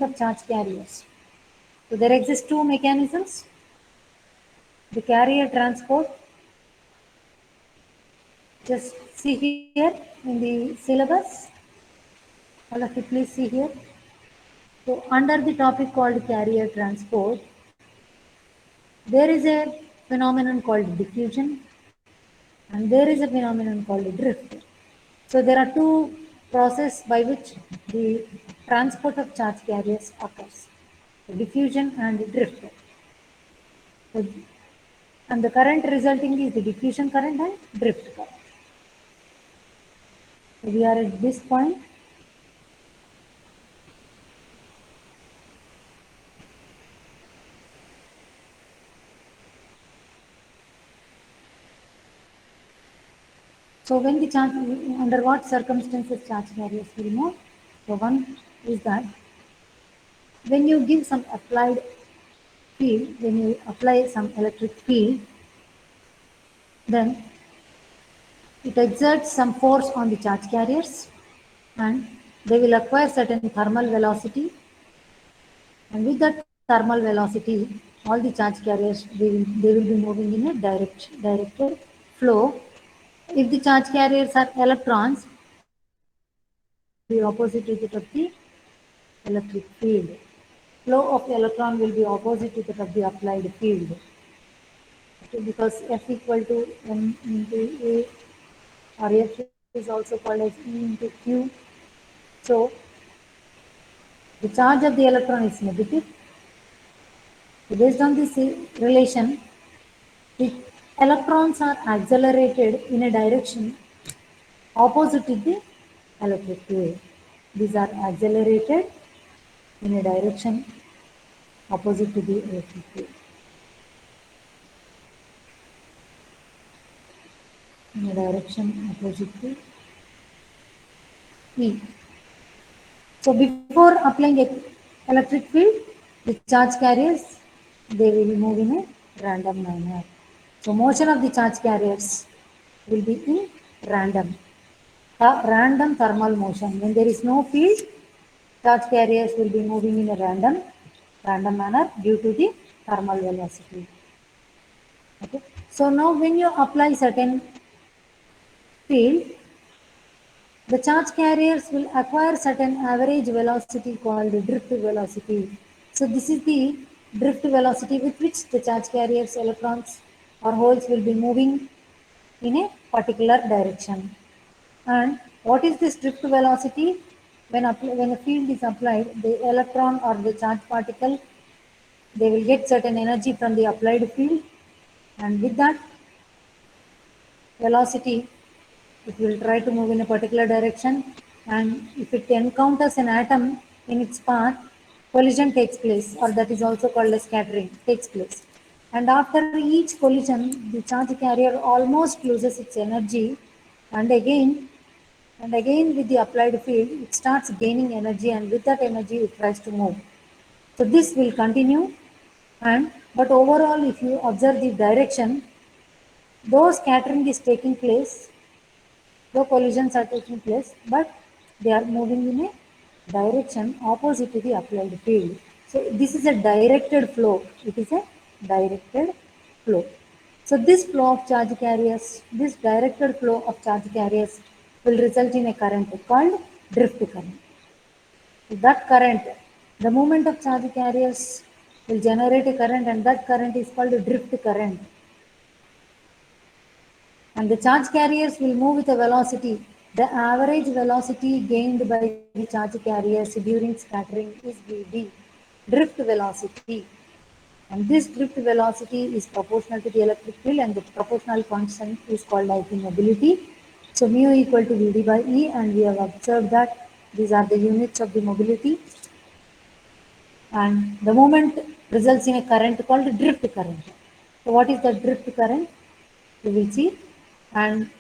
of charge carriers. So there exist two mechanisms. The carrier transport, just see here in the syllabus, all of you please see here. So under the topic called carrier transport, there is a phenomenon called diffusion and there is a phenomenon called drift. So there are two processes by which the transport of charge carriers occurs, diffusion and drift. So, and the current resulting is the diffusion current and drift current. So we are at this point. So when the charge, under what circumstances charge carriers will move? So one is that when you give some applied field, when you apply some electric field, then it exerts some force on the charge carriers and they will acquire certain thermal velocity, and with that thermal velocity all the charge carriers they will be moving in a directed flow. If the charge carriers are electrons, will be opposite to that of the electric field. Flow of electron will be opposite to that of the applied field. Okay, because F equal to M into A, or F is also called as E into Q. So the charge of the electron is negative. So based on this relation, the electrons are accelerated in a direction opposite to the electric field. These are accelerated in a direction opposite to the electric field. In a direction opposite to E. So before applying electric field, the charge carriers, they will move in a random manner. So motion of the charge carriers will be in random. Random thermal motion. When there is no field, charge carriers will be moving in a random manner due to the thermal velocity. Okay. So now when you apply certain field, the charge carriers will acquire certain average velocity called drift velocity. So this is the drift velocity with which the charge carriers, electrons or holes will be moving in a particular direction. And what is this drift velocity? When a field is applied, the electron or the charge particle, they will get certain energy from the applied field, and with that velocity, it will try to move in a particular direction, and if it encounters an atom in its path, collision takes place, or that is also called as scattering, takes place. And after each collision, the charge carrier almost loses its energy, and again with the applied field, it starts gaining energy, and with that energy, it tries to move. So this will continue, but overall, if you observe the direction, though scattering is taking place, though collisions are taking place, but they are moving in a direction opposite to the applied field. So this is a directed flow. It is a directed flow. So this flow of charge carriers, this directed flow of charge carriers will result in a current called drift current. So that current, the movement of charge carriers will generate a current, and that current is called a drift current. And the charge carriers will move with a velocity. The average velocity gained by the charge carriers during scattering is Vd, drift velocity. And this drift velocity is proportional to the electric field, and the proportional constant is called as the mobility. So mu equal to Vd by E, and we have observed that these are the units of the mobility. And the movement results in a current called drift current. So what is the drift current? You will see. And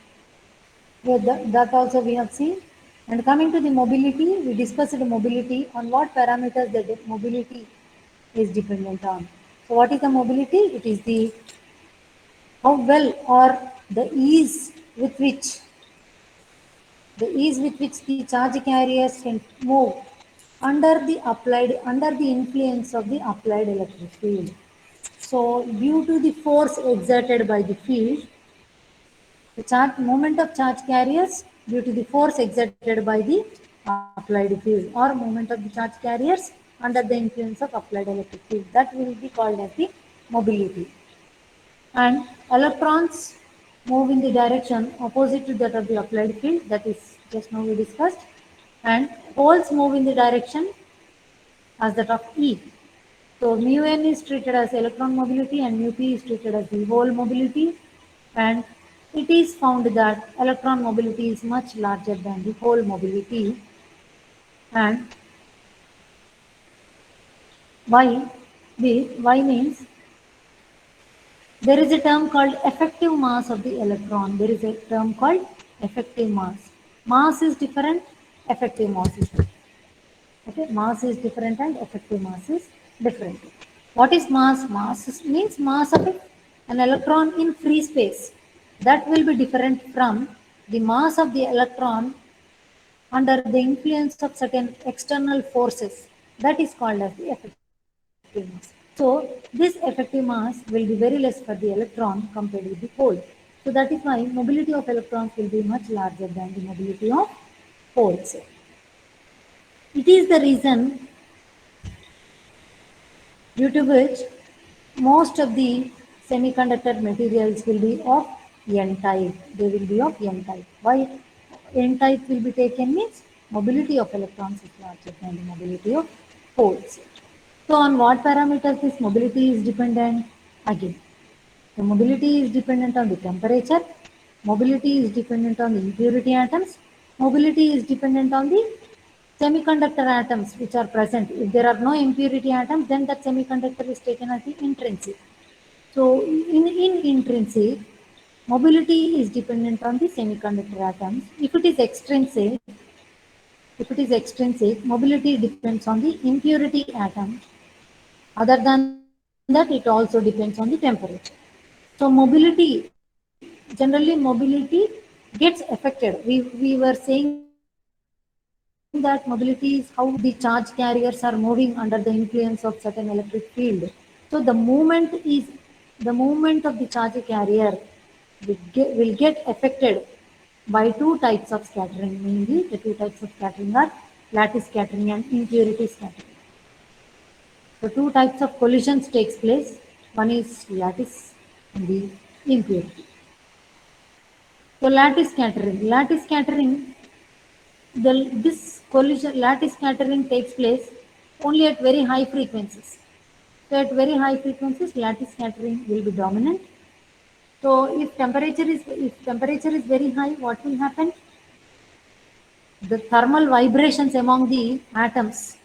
that also we have seen. And coming to the mobility, we discussed the mobility, on what parameters the mobility is dependent on. So what is the mobility? It is the how well or the ease with which the charge carriers can move under the influence of the applied electric field. So due to the force exerted by the field, the charge moment of charge carriers due to the force exerted by the applied field or moment of the charge carriers under the influence of applied electric field, that will be called as the mobility. And electrons move in the direction opposite to that of the applied field, that is just now we discussed, and holes move in the direction as that of E. So mu n is treated as electron mobility and mu p is treated as the hole mobility, and it is found that electron mobility is much larger than the hole mobility. And why? The why means there is a term called effective mass of the electron. There is a term called effective mass. Mass is different, effective mass is different. Okay, mass is different and effective mass is different. What is mass? Means mass of an electron in free space. That will be different from the mass of the electron under the influence of certain external forces. That is called as the effective mass. So this effective mass will be very less for the electron compared with the hole. So that is why mobility of electrons will be much larger than the mobility of holes. It is the reason due to which most of the semiconductor materials will be of n-type. They will be of n-type. Why n-type will be taken means mobility of electrons is larger than the mobility of holes. So on what parameters this mobility is dependent? Again, the mobility is dependent on the temperature, mobility is dependent on the impurity atoms, mobility is dependent on the semiconductor atoms which are present. If there are no impurity atoms, then that semiconductor is taken as the intrinsic. So in intrinsic, mobility is dependent on the semiconductor atoms. If it is extrinsic, mobility depends on the impurity atoms. Other than that, it also depends on the temperature. So mobility, generally mobility gets affected. We were saying that mobility is how the charge carriers are moving under the influence of certain electric field. So the movement of the charge carrier will get affected by two types of scattering. Mainly the two types of scattering are lattice scattering and impurity scattering. So two types of collisions takes place. One is lattice and the impurity. So lattice scattering, this collision lattice scattering takes place only at very high frequencies. So at very high frequencies, lattice scattering will be dominant. So if temperature is very high, what will happen? The thermal vibrations among the atoms,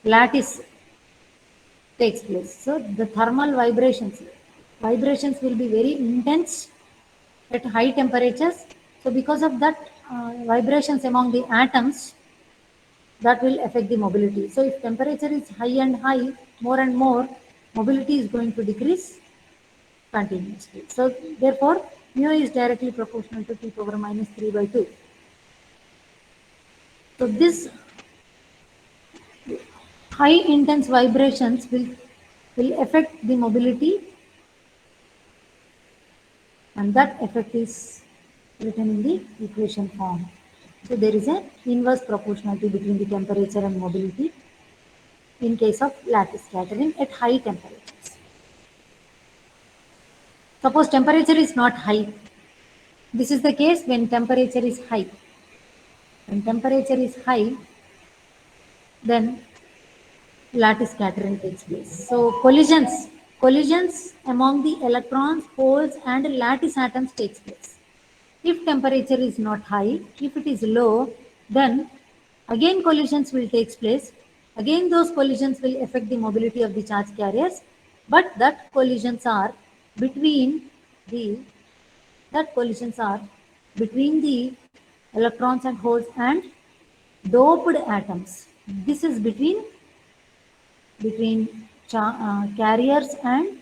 lattice takes place. So the thermal vibrations will be very intense at high temperatures. So because of that, vibrations among the atoms, that will affect the mobility. So if temperature is high and high, more and more, mobility is going to decrease continuously. So therefore, mu is directly proportional to T power minus 3 by 2. So this high intense vibrations will affect the mobility, and that effect is written in the equation form. So there is an inverse proportionality between the temperature and mobility in case of lattice scattering at high temperatures. Suppose temperature is not high. This is the case when temperature is high. When temperature is high, then lattice scattering takes place. So collisions among the electrons, holes and lattice atoms takes place. If temperature is not high, if it is low, then again collisions will take place. Again those collisions will affect the mobility of the charge carriers, but between the that collisions are between the electrons and holes and doped atoms. This is between carriers and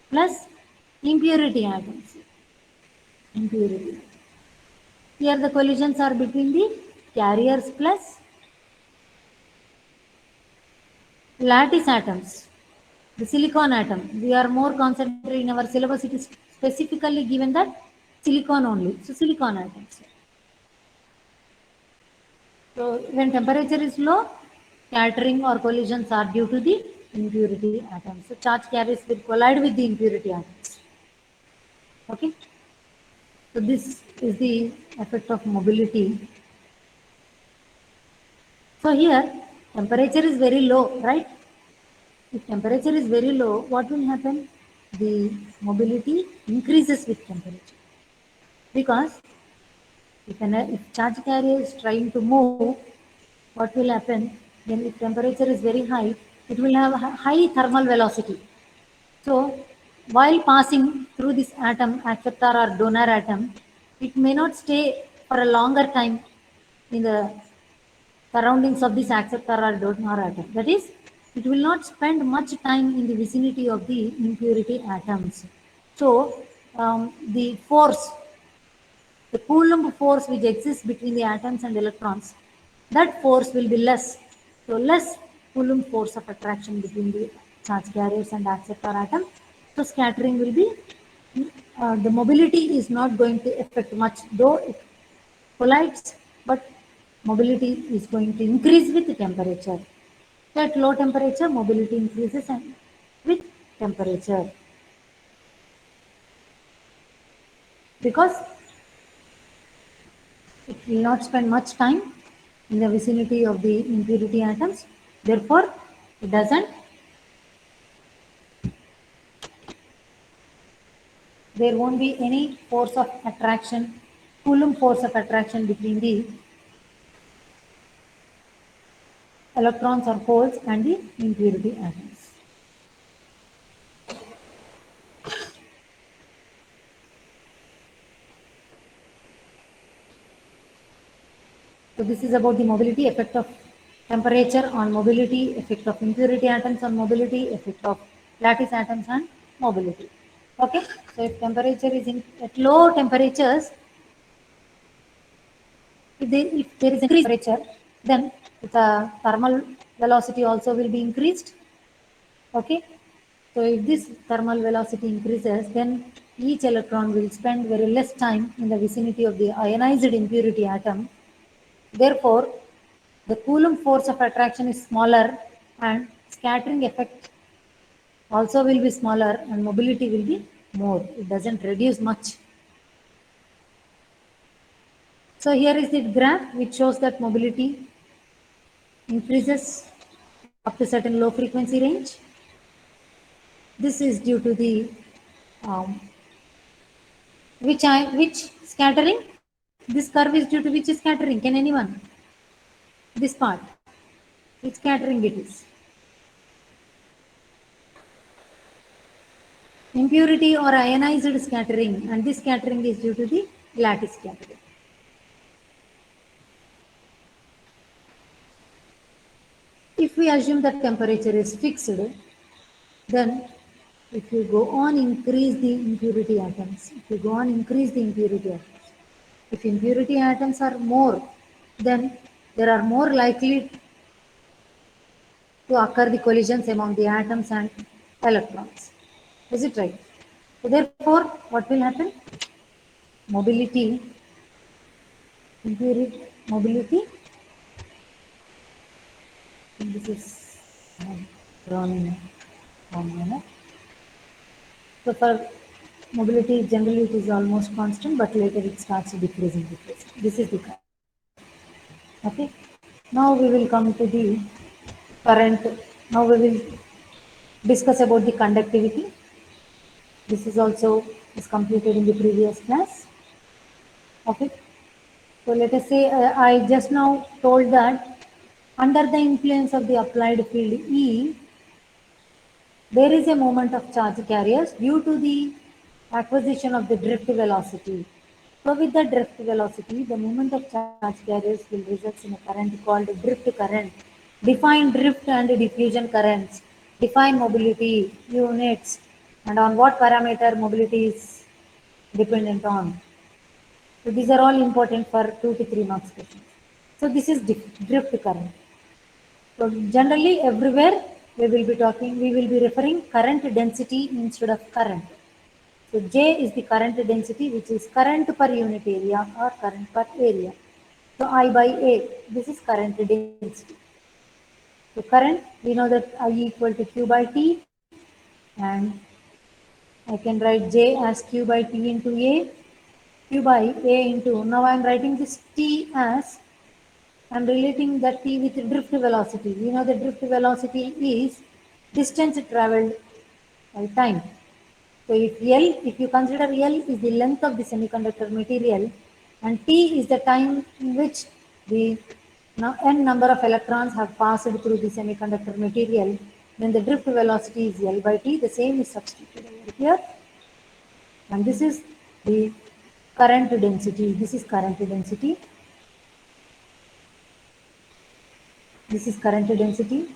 plus impurity atoms. Impurity. Here the collisions are between the carriers plus lattice atoms. The silicon atom. We are more concentrated in our syllabus. It is specifically given that silicon only. So silicon atoms. So when temperature is low, scattering or collisions are due to the impurity atoms. So charge carriers will collide with the impurity atoms. Okay. So this is the effect of mobility. So here temperature is very low, right? If temperature is very low, what will happen? The mobility increases with temperature. Because if charge carrier is trying to move, what will happen? Then if temperature is very high, it will have high thermal velocity. So while passing through this atom, acceptor or donor atom, it may not stay for a longer time in the surroundings of this acceptor or donor atom. That is, it will not spend much time in the vicinity of the impurity atoms. So the force, the Coulomb force which exists between the atoms and electrons, that force will be less. So less Coulomb force of attraction between the charge carriers and acceptor atom. So scattering will be, the mobility is not going to affect much, though it collides, but mobility is going to increase with the temperature. So at low temperature, mobility increases and with temperature. Because it will not spend much time in the vicinity of the impurity atoms. Therefore, it doesn't, there won't be any force of attraction, Coulomb force of attraction between the electrons or holes and the impurity atoms. So this is about the mobility, effect of temperature on mobility, effect of impurity atoms on mobility, effect of lattice atoms on mobility. Okay, so if temperature is at low temperatures, if there is increased temperature, then the thermal velocity also will be increased. Okay, so if this thermal velocity increases, then each electron will spend very less time in the vicinity of the ionized impurity atom. Therefore, the Coulomb force of attraction is smaller and scattering effect also will be smaller and mobility will be more. It doesn't reduce much. So here is the graph which shows that mobility increases up to certain low frequency range. This is due to the um, which scattering? This curve is due to which scattering? Can anyone? This part. Which scattering it is? Impurity or ionized scattering, and this scattering is due to the lattice scattering. If we assume that temperature is fixed, then if you go on increase the impurity atoms, if impurity atoms are more, then there are more likely to occur the collisions among the atoms and electrons. Is it right? So therefore, what will happen? Mobility, impurity, mobility, this is drawn in a wrong manner. So for mobility, generally it is almost constant, but later it starts decreasing. This is the current. Okay. Now we will come to the current. Now we will discuss about the conductivity. This is also is completed in the previous class. Okay. So let us say I just now told that under the influence of the applied field E, there is a moment of charge carriers due to the acquisition of the drift velocity. So with the drift velocity, the moment of charge carriers will result in a current called drift current. Define drift and diffusion currents. Define mobility units and on what parameter mobility is dependent on. So these are all important for 2 to 3 marks questions. So this is drift current. So generally everywhere we will be referring current density instead of current. So J is the current density, which is current per unit area or current per area. So I by A, this is current density. So current, we know that I equal to Q by T, and I can write J as Q by T into A, Q by A into, now I am writing this T as, I am relating that T with drift velocity. We know the drift velocity is distance traveled by time. So if you consider L is the length of the semiconductor material and T is the time in which the n number of electrons have passed through the semiconductor material, then the drift velocity is L by T. The same is substituted over here. And this is the current density. This is current density. This is current density.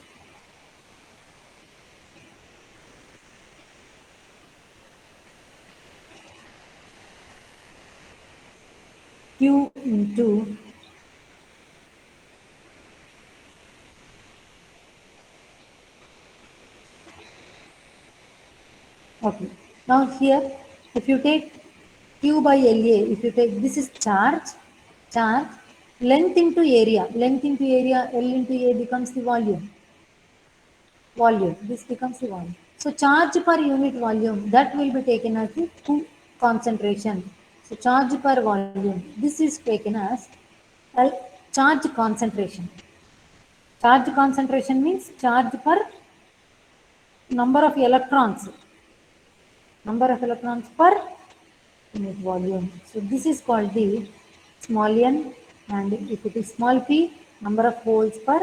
Q into okay. Now here, if you take Q by LA, if you take this is charge, length into area, L into A becomes the volume. This becomes the volume. So charge per unit volume that will be taken as the concentration. So charge per volume. This is taken as L charge concentration. Charge concentration means charge per number of electrons. Number of electrons per unit volume. So this is called the small n, and if it is small p, number of holes per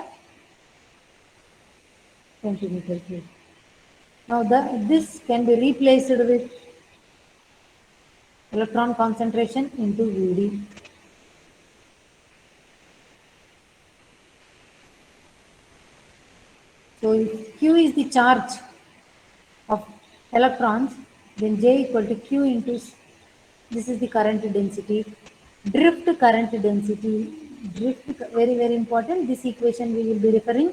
centimeter cube. Now this can be replaced with electron concentration into Vd. So if Q is the charge of electrons, then J equal to Q into, this is the current density. Drift current density, drift, very important. This equation we will be referring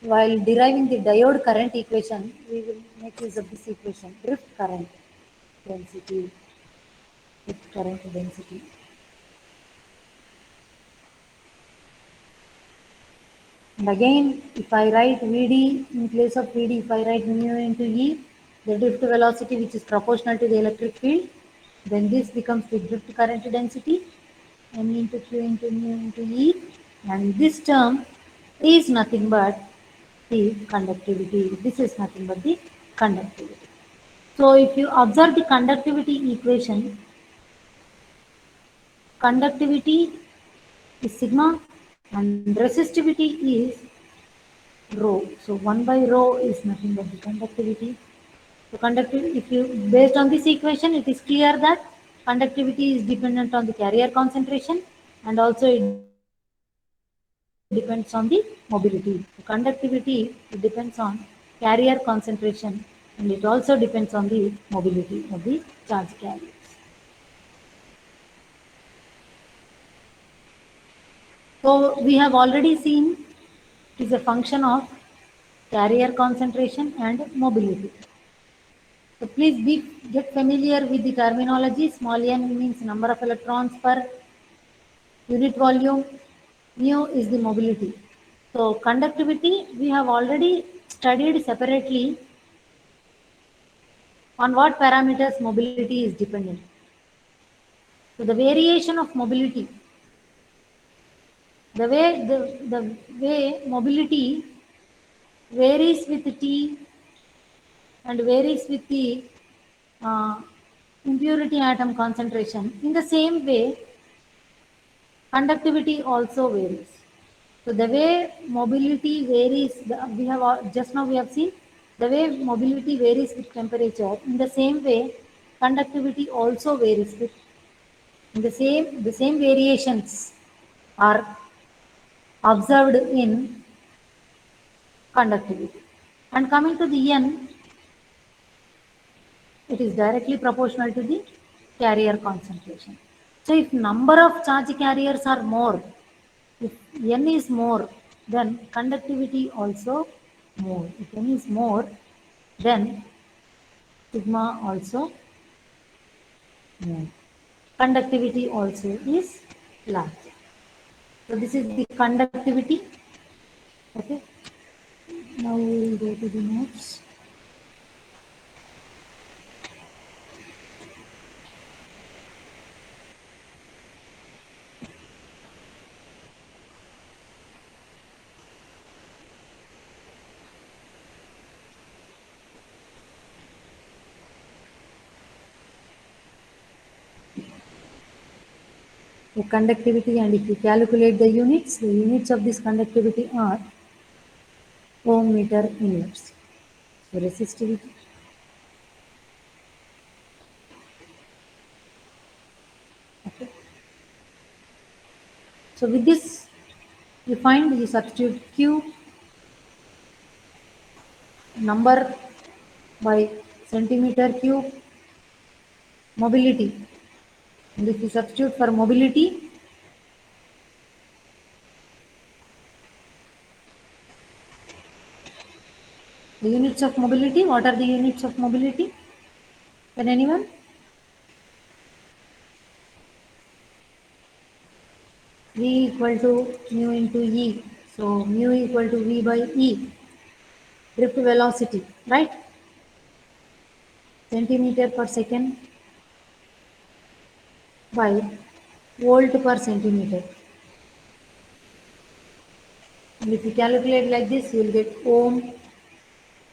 while deriving the diode current equation. We will make use of this equation, drift current density, drift current density. And again, if I write Vd, in place of Vd, if I write mu into E, the drift velocity which is proportional to the electric field, then this becomes the drift current density, m into q into mu into E, and this term is nothing but the conductivity. This is nothing but the conductivity. So if you observe the conductivity equation, conductivity is sigma and resistivity is rho. So 1 by rho is nothing but the conductivity. So conductivity, if you, based on this equation, it is clear that conductivity is dependent on the carrier concentration and also it depends on the mobility. The conductivity, it depends on carrier concentration and it also depends on the mobility of the charge carriers. So we have already seen it is a function of carrier concentration and mobility. So please get familiar with the terminology. Small n means number of electrons per unit volume. Mu is the mobility. So conductivity we have already studied separately on what parameters mobility is dependent. So the variation of mobility, the way mobility varies with T and varies with the uh, impurity atom concentration. In the same way, conductivity also varies. So the way mobility varies, we have just now we have seen the way mobility varies with temperature. In the same way, conductivity also varies with in the same variations are observed in conductivity. And coming to the N, it is directly proportional to the carrier concentration. So if number of charge carriers are more, If n is more, then conductivity also more. If n is more, then sigma also more. Conductivity also is large. So this is the conductivity. Okay. Now we will go to the notes. The conductivity, and if you calculate the units of this conductivity are ohm meter inverse. So resistivity. Okay. So with this, you substitute Q number by centimeter cube mobility. And if you substitute for mobility, the units of mobility, what are the units of mobility? Can anyone? V equal to mu into E. So mu equal to V by E. Drift velocity, right? Centimeter per second by volt per centimeter. And if you calculate like this, you will get ohm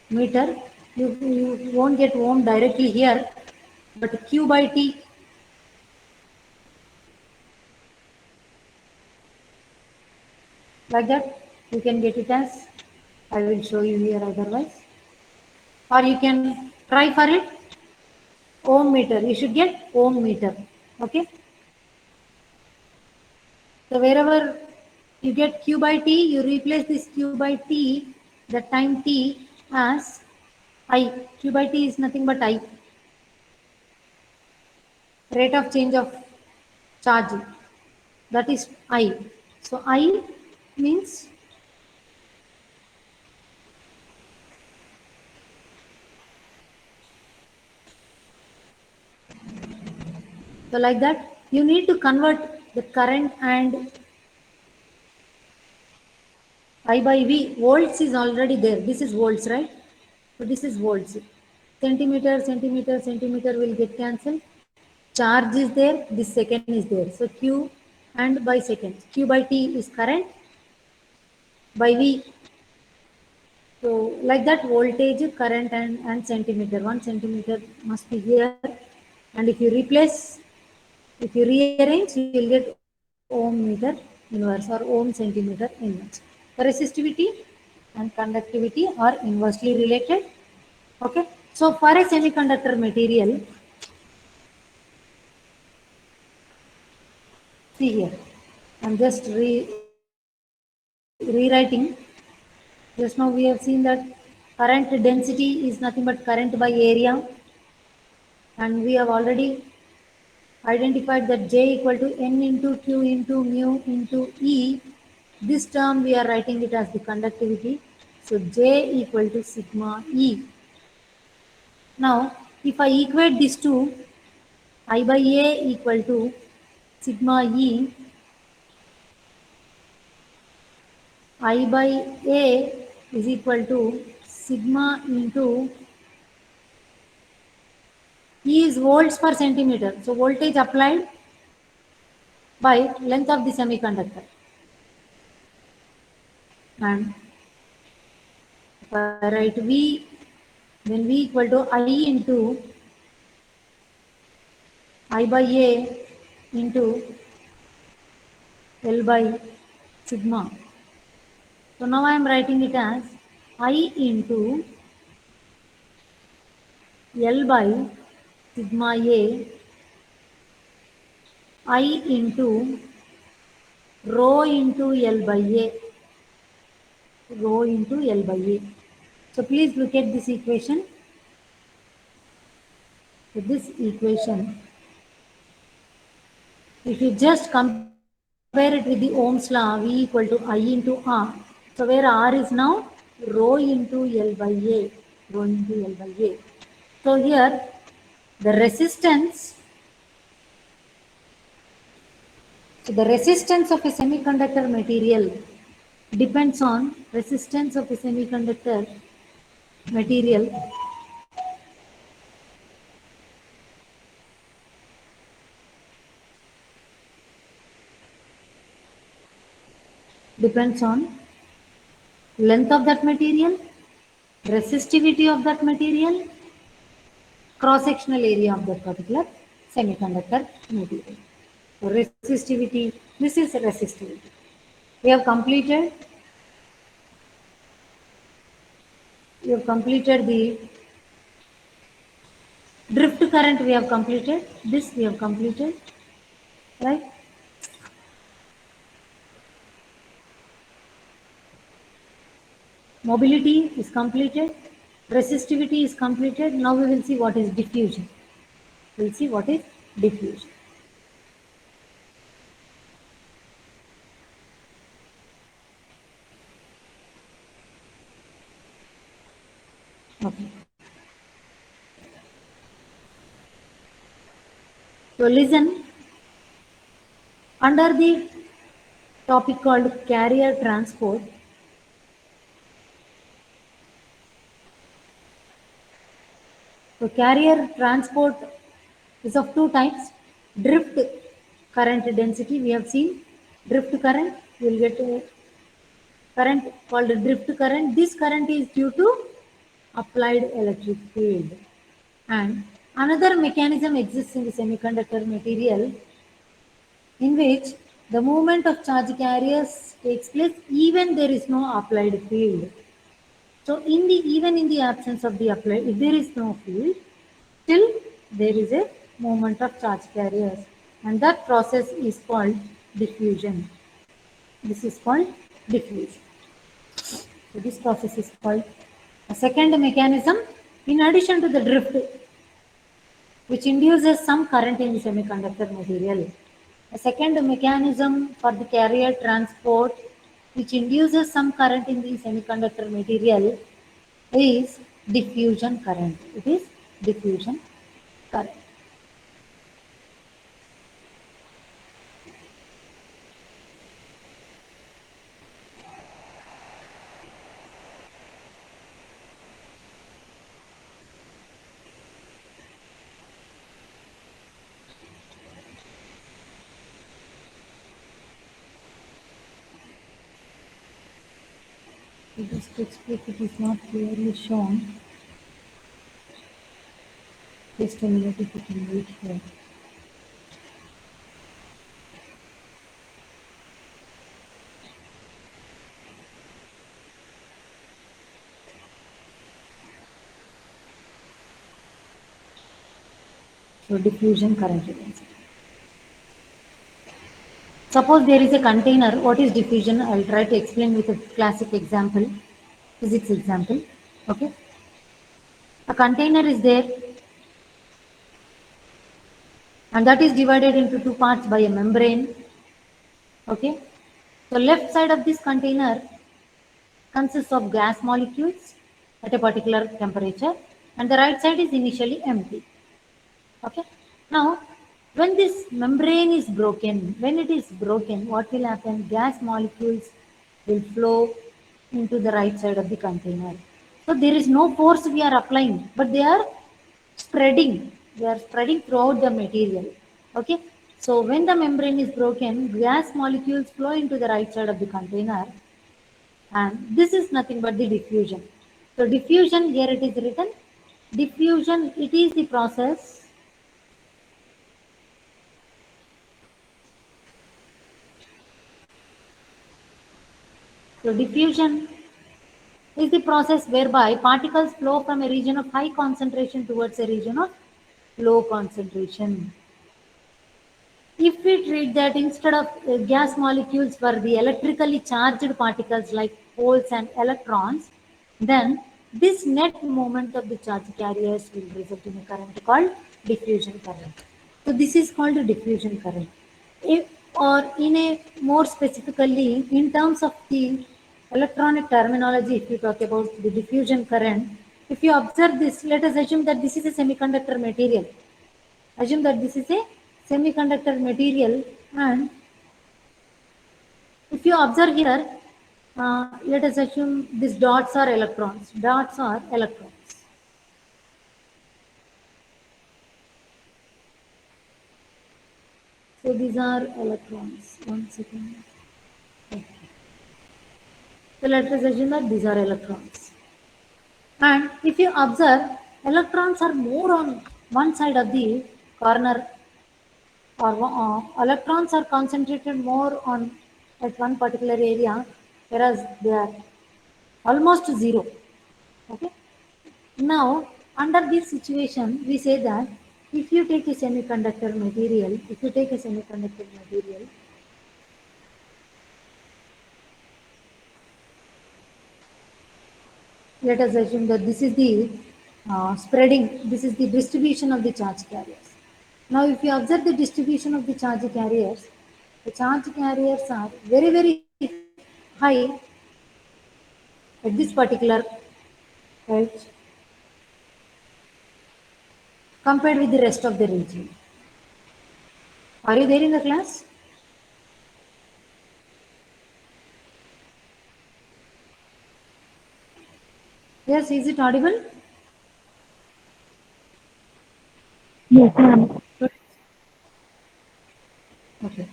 meter. You won't get ohm directly here, but Q by T, like that, you can get it as, I will show you here otherwise. Or you can try for it, ohm meter. You should get ohm meter. Okay. So wherever you get Q by T, you replace this Q by T, the time T, as I. Q by T is nothing but I. Rate of change of charge. That is I. So I means, so like that, you need to convert the current and I by V. Volts is already there. This is volts, right? So this is volts. Centimeter, centimeter, centimeter will get cancelled. Charge is there. This second is there. So Q and by second. Q by T is current by V. So like that, voltage, current, and centimeter. 1 centimeter must be here. And if you replace, if you rearrange, you will get ohm meter inverse or ohm centimeter inverse. The resistivity and conductivity are inversely related. Okay. So for a semiconductor material, see here, I'm just rewriting. Just now we have seen that current density is nothing but current by area, and we have already identified that J equal to N into Q into mu into E. This term we are writing it as the conductivity. So J equal to sigma E. Now, if I equate these two, I by A equal to sigma E, I by A is equal to sigma into E is volts per centimeter. So voltage applied by length of the semiconductor. And if I write V, then V equal to I into I by A into L by sigma. So now I am writing it as I into L by sigma A, I into rho into L by A, rho into L by A. So please look at this equation. So this equation, if you just compare compare it with the Ohm's law, V equal to I into R. So where R is now rho into L by A, rho into L by A. So here the resistance, so the resistance of a semiconductor material depends on resistance of a semiconductor material depends on length of that material, resistivity of that material, cross-sectional area of that particular semiconductor material. So resistivity, this is resistivity. We have completed, the drift current, we have completed, this we have completed, right? Mobility is completed, resistivity is completed. Now we will see what is diffusion. We'll see what is diffusion. Okay. So listen, under the topic called carrier transport, so carrier transport is of two types. Drift current density, we have seen drift current, you will get a current called drift current. This current is due to applied electric field. And another mechanism exists in the semiconductor material in which the movement of charge carriers takes place even there is no applied field. So even in the absence of the applied, if there is no field, still there is a movement of charge carriers, and that process is called diffusion. This is called diffusion. So this process is called a second mechanism in addition to the drift, which induces some current in the semiconductor material. A second mechanism for the carrier transport, which induces some current in the semiconductor material, is diffusion current. It is diffusion current. In this textbook, it is not clearly shown. Just a minute if you can wait here. So diffusion current density. Suppose there is a container. What is diffusion? I will try to explain with a classic example, physics example. Okay. A container is there and that is divided into two parts by a membrane. Okay. So left side of this container consists of gas molecules at a particular temperature and the right side is initially empty. Okay. Now, when this membrane is broken, when it is broken, what will happen? Gas molecules will flow into the right side of the container. So there is no force we are applying, but they are spreading. They are spreading throughout the material. Okay. So when the membrane is broken, gas molecules flow into the right side of the container, and this is nothing but the diffusion. So diffusion, here it is written, diffusion, it is the process. So diffusion is the process whereby particles flow from a region of high concentration towards a region of low concentration. If we treat that instead of gas molecules were the electrically charged particles like holes and electrons, then this net movement of the charge carriers will result in a current called diffusion current. So this is called a diffusion current. or in a more specifically in terms of the electronic terminology, if you talk about the diffusion current, if you observe this, let us assume that this is a semiconductor material. Assume that this is a semiconductor material, and if you observe here, let us assume these dots are electrons. Dots are electrons. So these are electrons. One second. Okay. So let us assume that these are electrons. And if you observe, electrons are more on one side of the corner, or electrons are concentrated more on at one particular area, whereas they are almost zero. Okay. Now, under this situation, we say that if you take a semiconductor material, let us assume that this is the this is the distribution of the charge carriers. Now, if you observe the distribution of the charge carriers are very, very high at this particular edge compared with the rest of the region. Are you there in the class? Yes, is it audible? Yes, ma'am. Okay.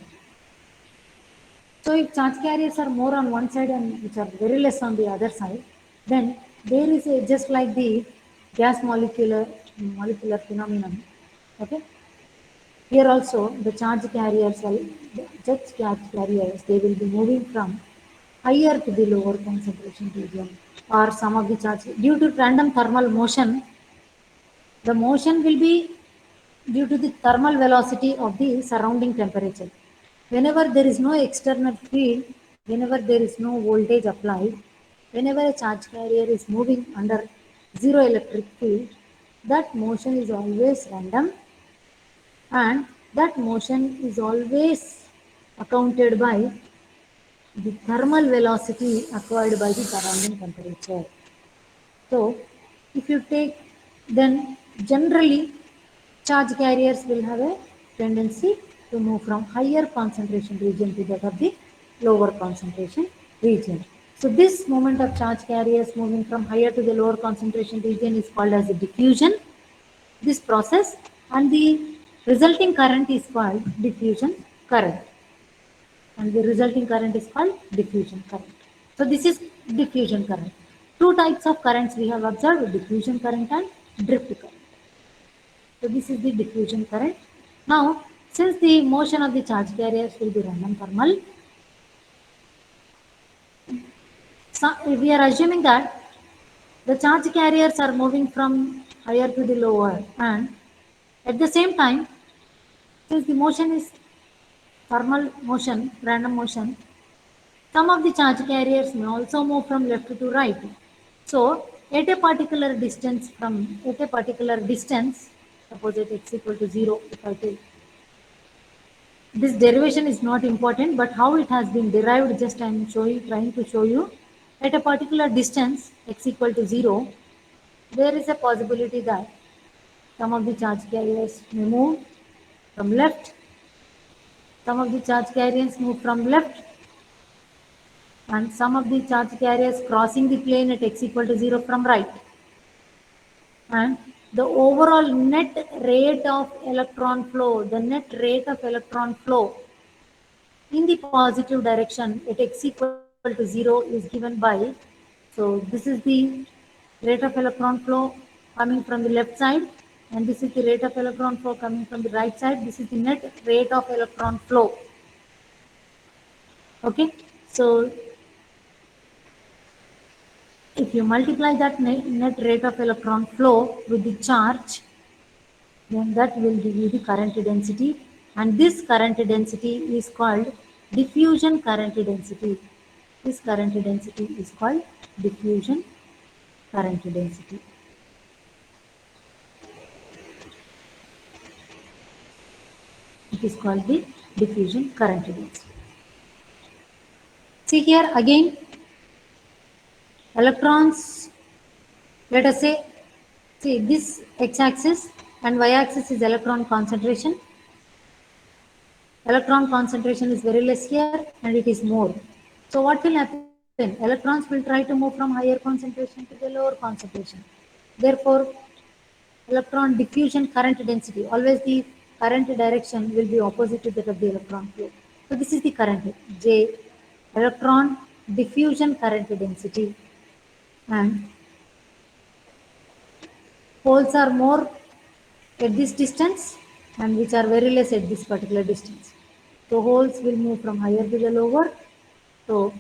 So if charge carriers are more on one side and which are very less on the other side, then there is a just like the gas molecular phenomenon. Okay. Here also the charge carriers, they will be moving from higher to the lower concentration region, or some of the charge due to random thermal motion. The motion will be due to the thermal velocity of the surrounding temperature. Whenever there is no external field, whenever there is no voltage applied, whenever a charge carrier is moving under zero electric field, that motion is always random, and that motion is always accounted by the thermal velocity acquired by the surrounding temperature. So, if you take, then generally charge carriers will have a tendency to move from higher concentration region to that of the lower concentration region. So this movement of charge carriers moving from higher to the lower concentration region is called as a diffusion. This process, and the resulting current is called diffusion current, and the resulting current is called diffusion current. So this is diffusion current. Two types of currents we have observed: diffusion current and drift current. So this is the diffusion current. Now, since the motion of the charge carriers will be random thermal, so we are assuming that the charge carriers are moving from higher to the lower, and at the same time, since the motion is thermal motion, random motion, some of the charge carriers may also move from left to right. So, at a particular distance, suppose at x equal to 0, if I take this derivation is not important, but how it has been derived, just I am trying to show you. At a particular distance, x equal to 0, there is a possibility that some of the charge carriers may move from left, some of the charge carriers move from left, and some of the charge carriers crossing the plane at x equal to 0 from right. And the overall net rate of electron flow in the positive direction at x equal to 0 is given by, so this is the rate of electron flow coming from the left side, and this is the rate of electron flow coming from the right side. This is the net rate of electron flow. Okay, so if you multiply that net rate of electron flow with the charge, then that will give you the current density, and this current density is called diffusion current density. This current density is called diffusion current density. It is called the diffusion current density. See here again, electrons, let us say, see this x-axis and y-axis is electron concentration. Electron concentration is very less here and it is more. So what will happen? Electrons will try to move from higher concentration to the lower concentration. Therefore, electron diffusion current density, always the current direction will be opposite to that of the electron flow. So this is the current J, electron diffusion current density, and holes are more at this distance and which are very less at this particular distance. So holes will move from higher to the lower. So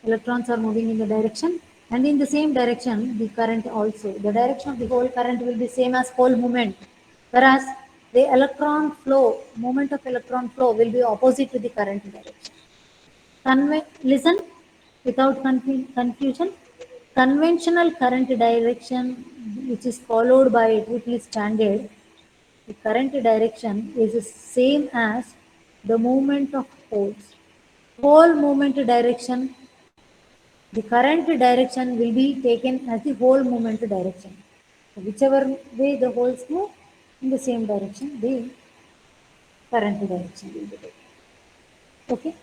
electrons are moving in the direction, and in the same direction the current also. The direction of the whole current will be same as whole movement, whereas the electron flow, movement of electron flow will be opposite to the current direction. Listen without confusion. Conventional current direction, which is followed by triple standard, the current direction is the same as the movement of holes. Whole movement direction, the current direction will be taken as the whole movement direction. So whichever way the holes move, in the same direction, the current direction will be taken. Okay.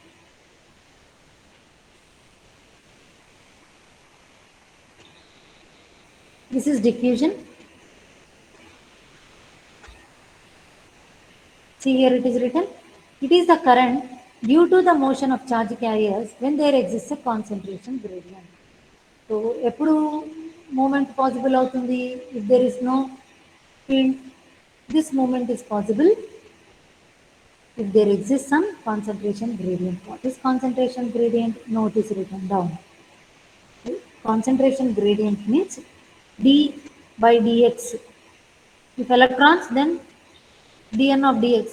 This is diffusion. See here it is written. It is the current due to the motion of charge carriers when there exists a concentration gradient. So ఎప్పుడు movement possible అవుతుంది? If there is no field, this movement is possible if there exists some concentration gradient. What is concentration gradient? Note is written down. Concentration gradient means d by dx. If electrons, then dn of dx.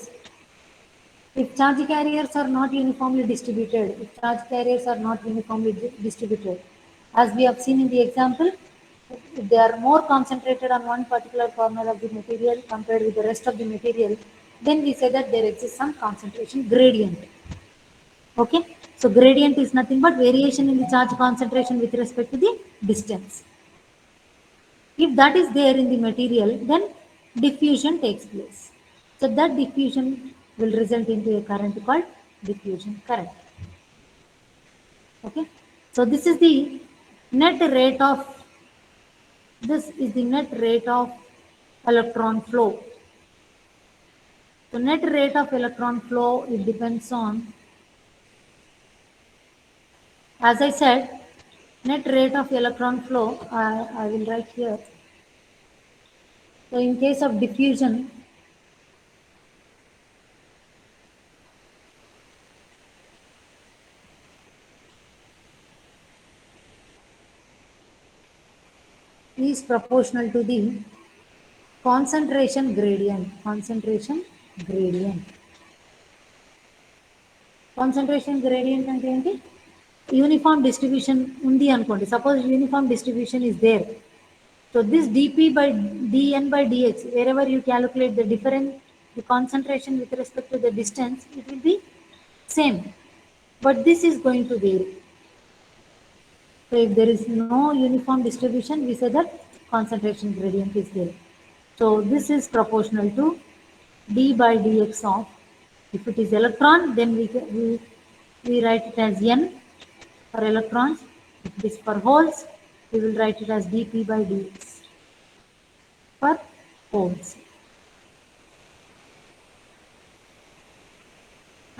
If charge carriers are not uniformly distributed, if charge carriers are not uniformly distributed, as we have seen in the example, if they are more concentrated on one particular corner of the material compared with the rest of the material, then we say that there exists some concentration gradient. Okay, so gradient is nothing but variation in the charge concentration with respect to the distance. If that is there in the material, then diffusion takes place. So that diffusion will result into a current called diffusion current. Okay. So this is the net rate of electron flow. So net rate of electron flow, it depends on, as I said, net rate of electron flow, I will write here. So in case of diffusion, is proportional to the concentration gradient. Concentration gradient. Concentration gradient అంటే ఏంటి? Uniform distribution ఉంది అనుకోండి. Suppose uniform distribution is there. So this dp by dn by dx, wherever you calculate the difference, the concentration with respect to the distance, it will be same. But this is going to vary. So if there is no uniform distribution, we say that concentration gradient is there. So this is proportional to d by dx of, if it is electron, then we write it as n for electrons. If it is for holes, we will write it as dp by dx for holes.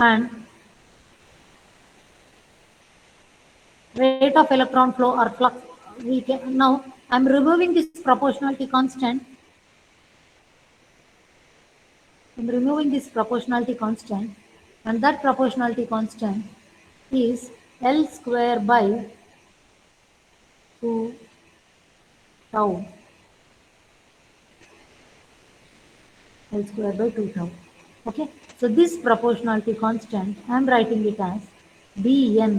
And rate of electron flow or flux, we can now, I'm removing this proportionality constant. I'm removing this proportionality constant, and that proportionality constant is L square by 2 tau. L square by 2 tau. Okay, so this proportionality constant, I'm writing it as dn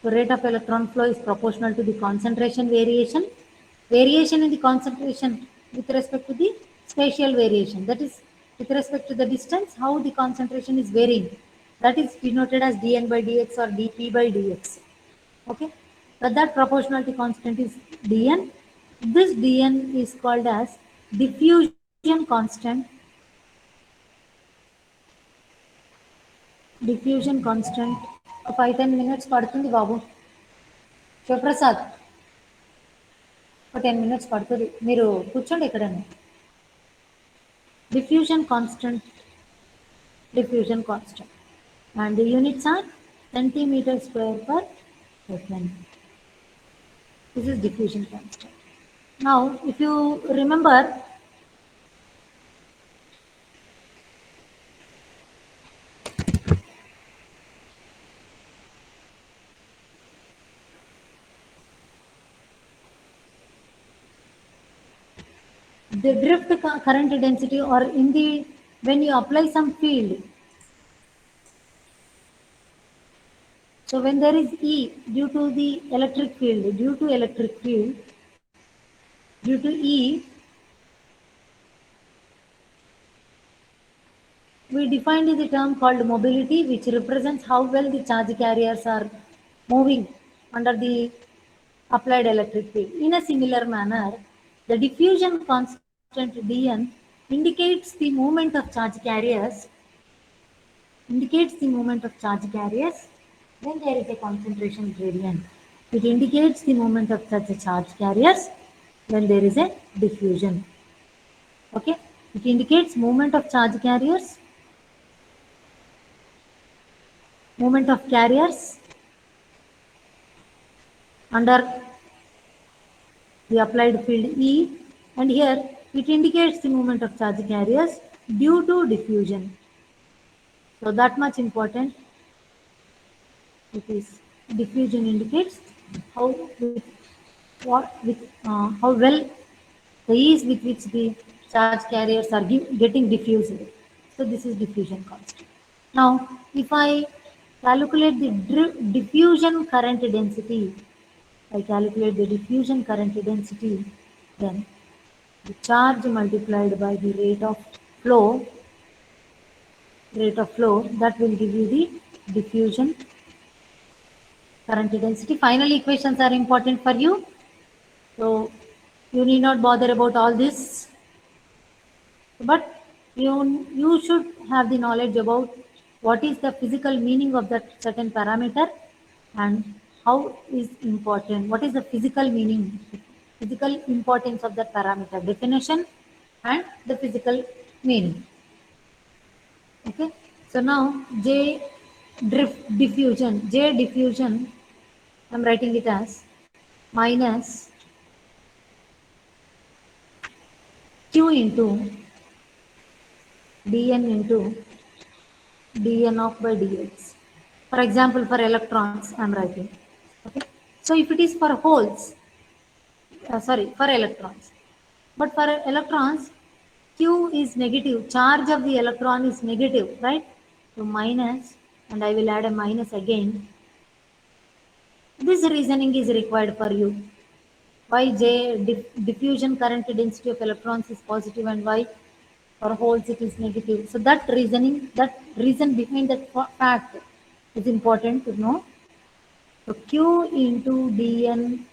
So rate of electron flow is proportional to the concentration variation. Variation in the concentration with respect to the spatial variation. That is with respect to the distance, how the concentration is varying. That is denoted as dN by dx or dP by dx. Okay. But that proportionality constant is dN. This dN is called as diffusion constant. Diffusion constant. 5-10 minutes పడుతుంది బాబు శివప్రసాద్ ఒక 10 minutes పడుతుంది మీరు కూర్చోండి ఎక్కడన్నా diffusion constant and the units are centimeter square per second. This is diffusion constant. Now if you remember, the drift current density, or in the when you apply some field. So when there is E due to the electric field, due to E, we defined the term called mobility, which represents how well the charge carriers are moving under the applied electric field. In a similar manner, the diffusion constant dN indicates the movement of charge carriers when there is a concentration gradient. It indicates the movement of such charge carriers when there is a diffusion. Okay, it indicates movement of charge carriers, movement of carriers under the applied field E, and here it indicates the movement of charge carriers due to diffusion. So that much important. It is diffusion indicates how how well the ease with which the charge carriers are getting diffused. So this is diffusion constant. Now if I calculate the diffusion current density, then the charge multiplied by the rate of flow, that will give you the diffusion current density. Final equations are important for you, so you need not bother about all this, but you should have the knowledge about what is the physical meaning of that certain parameter and how is important, what is the physical meaning, physical importance of that parameter, definition and the physical meaning. Okay, so now diffusion, I'm writing it as minus Q into dN into dN of by dx. For example, for electrons I'm writing. Okay, so if it is for holes, for electrons, but for electrons Q is negative, charge of the electron is negative, right? So minus, and I will add a minus again. This reasoning is required for you. Why diffusion current density of electrons is positive and why for holes it is negative. So that reason behind that fact is important to know. So Q into dN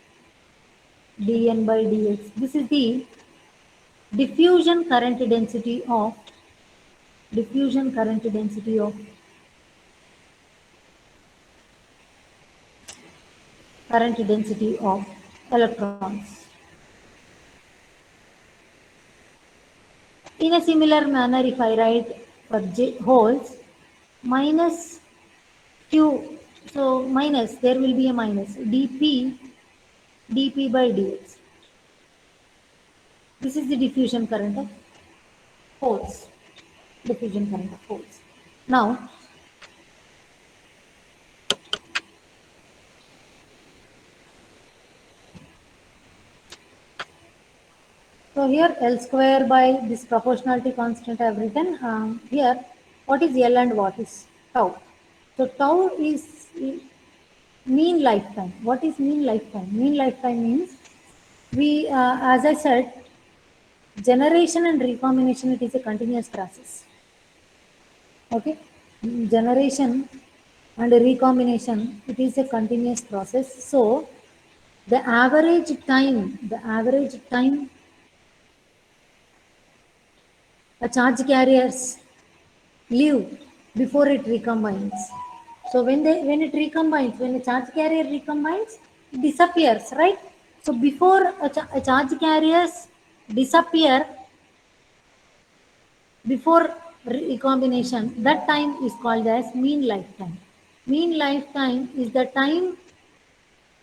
by dx. This is the diffusion current density of electrons. In a similar manner, if I write for holes, minus Q, so minus, there will be a minus, dP by dx. This is the diffusion current of holes. Now, so here L square by this proportionality constant I have written. Here, what is L and what is tau? So tau is Mean lifetime. What is mean lifetime? Mean lifetime means as I said, generation and recombination, it is a continuous process. Okay, generation and recombination, it is a continuous process. So the average time a charge carriers live before it recombines. So when it recombines, when a charge carrier recombines, it disappears, right? So before a charge carriers disappear before recombination, that time is called as mean lifetime. Mean lifetime is the time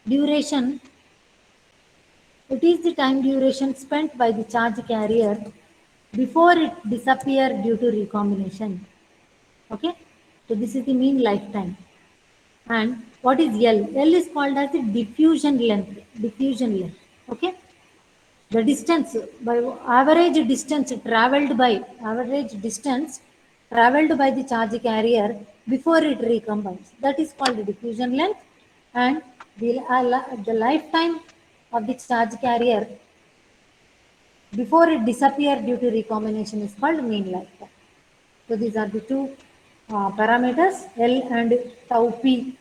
duration. It is the time duration spent by the charge carrier before it disappear due to recombination. Okay, so this is the mean lifetime. And what is L? L is called as the diffusion length. Diffusion length. Okay, the distance by average distance traveled by the charge carrier before it recombines. That is called the diffusion length, and the lifetime of the charge carrier before it disappear due to recombination is called mean lifetime. So these are the two parameters, L and tau p.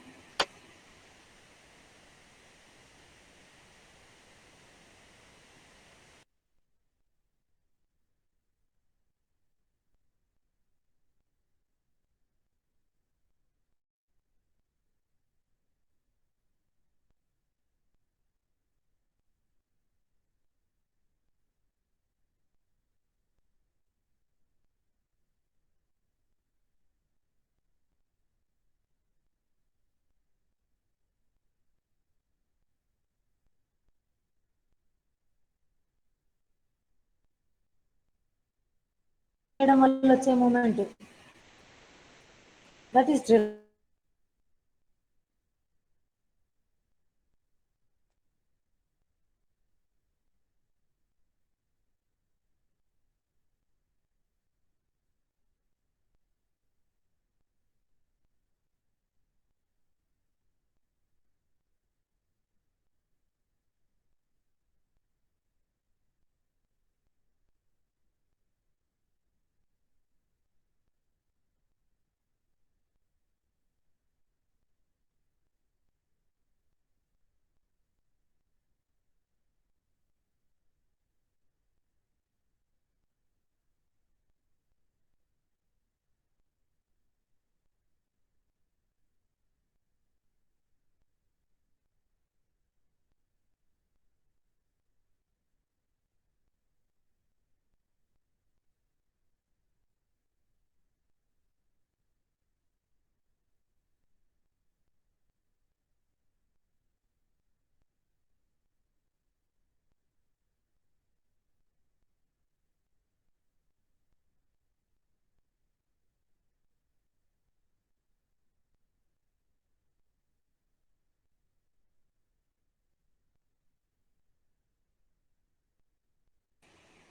చేయడం వల్ల వచ్చే moment, that is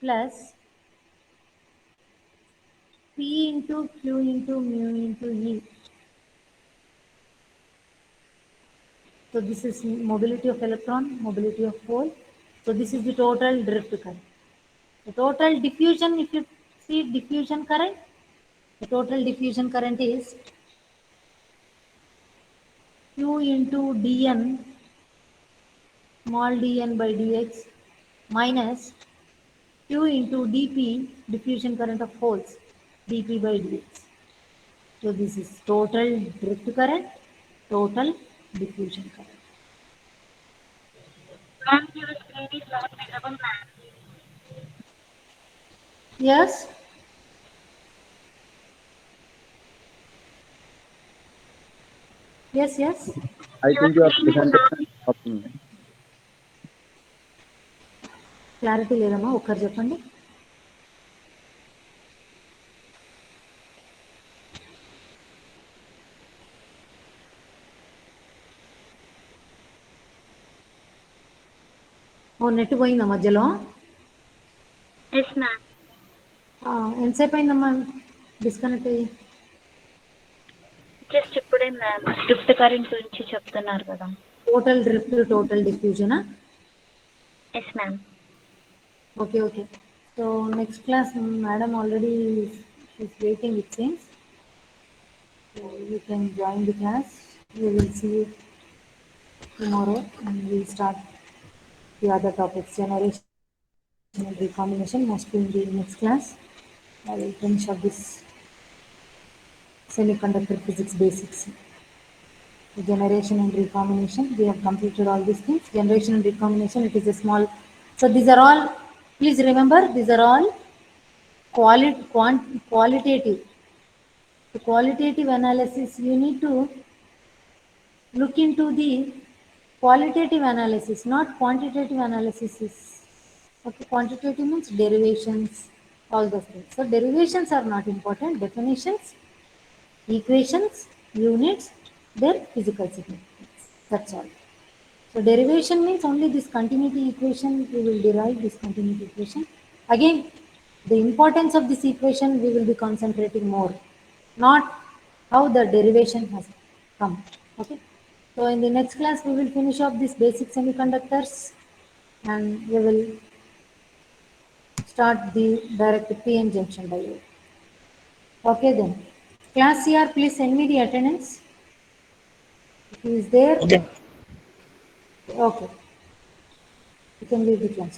plus P into Q into mu into E. So this is mobility of electron, mobility of hole. So this is the total drift current. The total diffusion, if you see diffusion current, the total diffusion current is Q into dn small dn by dx minus Q into dp, diffusion current of holes, dp by dx. So this is total drift current, total diffusion current. Ma'am, your screen is not visible, ma'am. Yes? Yes, yes. I Your think your screen is not. presentation is stopping. Clarity లేదమ్మా, ఒక్కరు చెప్పండి. ఓ net పోయిందా మధ్యలో? Yes, ma'am. ఎంతసేపు అయిందమ్మా disconnect అయ్యి? Just ఇప్పుడే ma'am drift current గురించి చెప్తున్నారు కదా. Total drift, total diffusion. Huh? Yes ma'am. Okay, okay. So next class, madam already is waiting, it seems. So you can join the class. We will see you tomorrow and we'll start the other topics, generation and recombination, mostly in the next class. I will finish up this semiconductor physics basics. The generation and recombination, we have completed all these things. Generation and recombination, it is a small. So these are all, please remember, these are all qualitative. The qualitative analysis, you need to look into the qualitative analysis, not quantitative analysis. Okay, quantitative means derivations, all those things. So derivations are not important. Definitions, equations, units, their physical significance. That's all. So derivation means only this continuity equation, we will derive this continuity equation. Again, the importance of this equation we will be concentrating more, not how the derivation has come. Okay. So in the next class we will finish off these basic semiconductors and we will start the direct PN junction diode. Okay then. Class CR, please send me the attendance. If he is there, Okay. okay. You can leave the class.